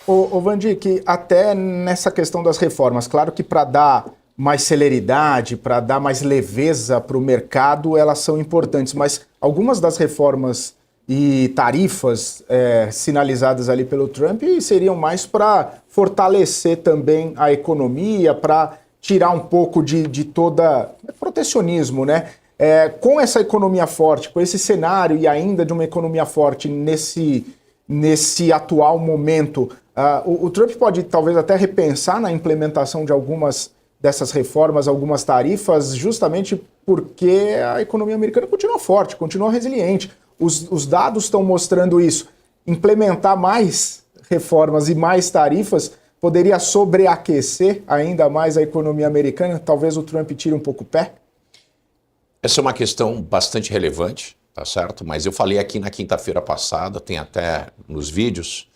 Ô Vandi, que até nessa questão das reformas, claro que para dar mais celeridade, para dar mais leveza para o mercado, elas são importantes, mas algumas das reformas e tarifas sinalizadas ali pelo Trump seriam mais para fortalecer também a economia, para tirar um pouco de toda protecionismo, né? Com essa economia forte, com esse cenário e ainda de uma economia forte nesse atual momento, o Trump pode talvez até repensar na implementação de algumas dessas reformas, algumas tarifas, justamente porque a economia americana continua forte, continua resiliente. Os dados estão mostrando isso. Implementar mais reformas e mais tarifas poderia sobreaquecer ainda mais a economia americana? Talvez o Trump tire um pouco o pé? Essa é uma questão bastante relevante, tá certo? Mas eu falei aqui na quinta-feira passada, tem até nos vídeos,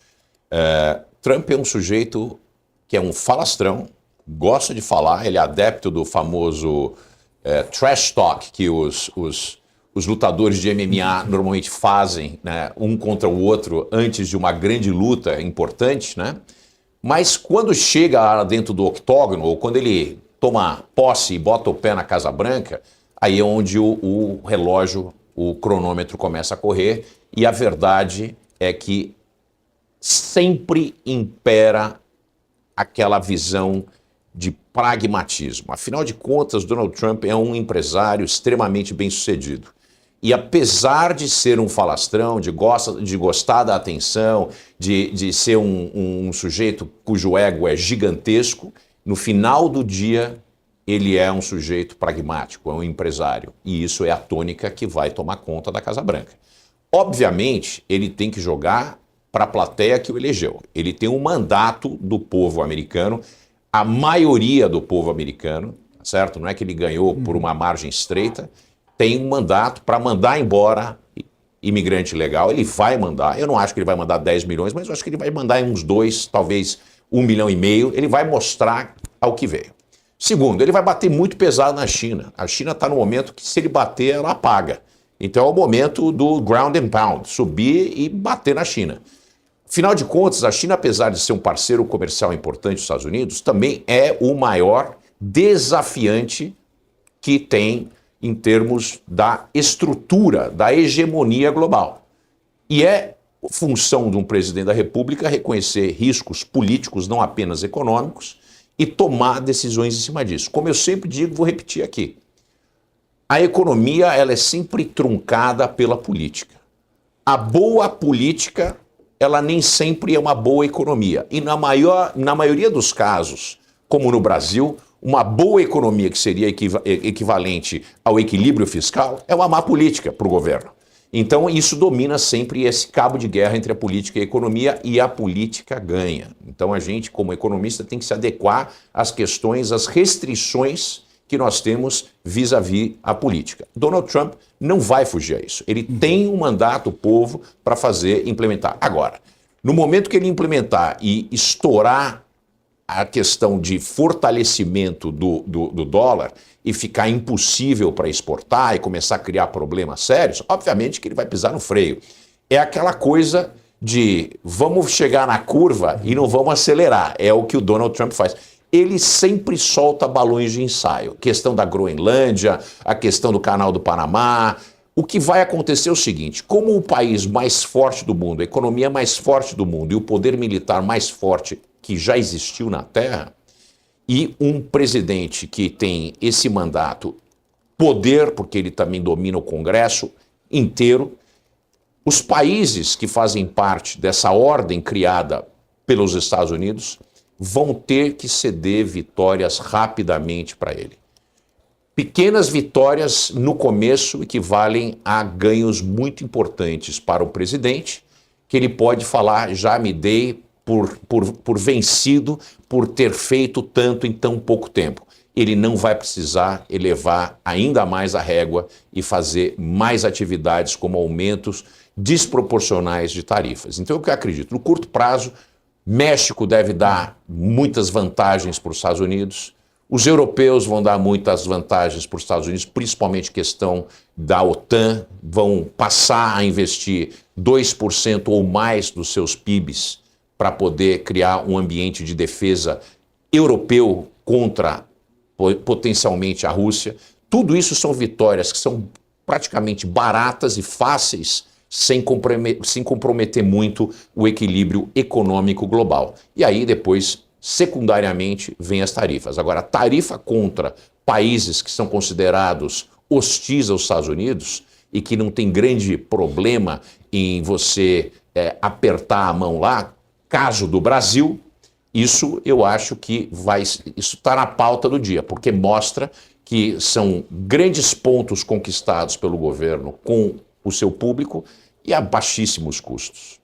Trump é um sujeito que é um falastrão, gosta de falar, ele é adepto do famoso trash talk que os lutadores de MMA normalmente fazem, né, um contra o outro antes de uma grande luta importante, né? Mas quando chega lá dentro do octógono, ou quando ele toma posse e bota o pé na Casa Branca, aí é onde o relógio, o cronômetro começa a correr, e a verdade é que sempre impera aquela visão de pragmatismo. Afinal de contas, Donald Trump é um empresário extremamente bem-sucedido. E apesar de ser um falastrão, de gostar da atenção, de ser um sujeito cujo ego é gigantesco, no final do dia ele é um sujeito pragmático, é um empresário. E isso é a tônica que vai tomar conta da Casa Branca. Obviamente, ele tem que jogar para a plateia que o elegeu. Ele tem um mandato do povo americano, a maioria do povo americano, certo? Não é que ele ganhou por uma margem estreita, tem um mandato para mandar embora imigrante ilegal. Ele vai mandar, eu não acho que ele vai mandar 10 milhões, mas eu acho que ele vai mandar uns 2, talvez 1,5 milhão. Ele vai mostrar ao que veio. Segundo, ele vai bater muito pesado na China. A China está no momento que, se ele bater, ela apaga. Então é o momento do ground and pound, subir e bater na China. Afinal de contas, a China, apesar de ser um parceiro comercial importante dos Estados Unidos, também é o maior desafiante que tem em termos da estrutura, da hegemonia global. E é função de um presidente da República reconhecer riscos políticos, não apenas econômicos, e tomar decisões em cima disso. Como eu sempre digo, vou repetir aqui, a economia ela é sempre truncada pela política. A boa política, ela nem sempre é uma boa economia. E na maioria dos casos, como no Brasil, uma boa economia que seria equivalente ao equilíbrio fiscal é uma má política para o governo. Então isso domina sempre esse cabo de guerra entre a política e a economia, e a política ganha. Então a gente, como economista, tem que se adequar às questões, às restrições que nós temos vis-à-vis a política. Donald Trump não vai fugir a isso. Ele tem um mandato do povo para implementar. Agora, no momento que ele implementar e estourar a questão de fortalecimento do dólar e ficar impossível para exportar e começar a criar problemas sérios, obviamente que ele vai pisar no freio. É aquela coisa de vamos chegar na curva e não vamos acelerar. É o que o Donald Trump faz. Ele sempre solta balões de ensaio. Questão da Groenlândia, a questão do Canal do Panamá. O que vai acontecer é o seguinte, como o país mais forte do mundo, a economia mais forte do mundo e o poder militar mais forte que já existiu na Terra, e um presidente que tem esse mandato, poder, porque ele também domina o Congresso inteiro, os países que fazem parte dessa ordem criada pelos Estados Unidos vão ter que ceder vitórias rapidamente para ele. Pequenas vitórias no começo equivalem a ganhos muito importantes para o presidente, que ele pode falar, já me dei por vencido por ter feito tanto em tão pouco tempo. Ele não vai precisar elevar ainda mais a régua e fazer mais atividades como aumentos desproporcionais de tarifas. Então, o que eu acredito? No curto prazo, México deve dar muitas vantagens para os Estados Unidos, os europeus vão dar muitas vantagens para os Estados Unidos, principalmente questão da OTAN, vão passar a investir 2% ou mais dos seus PIBs para poder criar um ambiente de defesa europeu contra potencialmente a Rússia. Tudo isso são vitórias que são praticamente baratas e fáceis, sem comprometer muito o equilíbrio econômico global. E aí depois, secundariamente, vem as tarifas. Agora, tarifa contra países que são considerados hostis aos Estados Unidos e que não tem grande problema em você apertar a mão lá, caso do Brasil, isso eu acho que isso está na pauta do dia, porque mostra que são grandes pontos conquistados pelo governo com o seu público e a baixíssimos custos.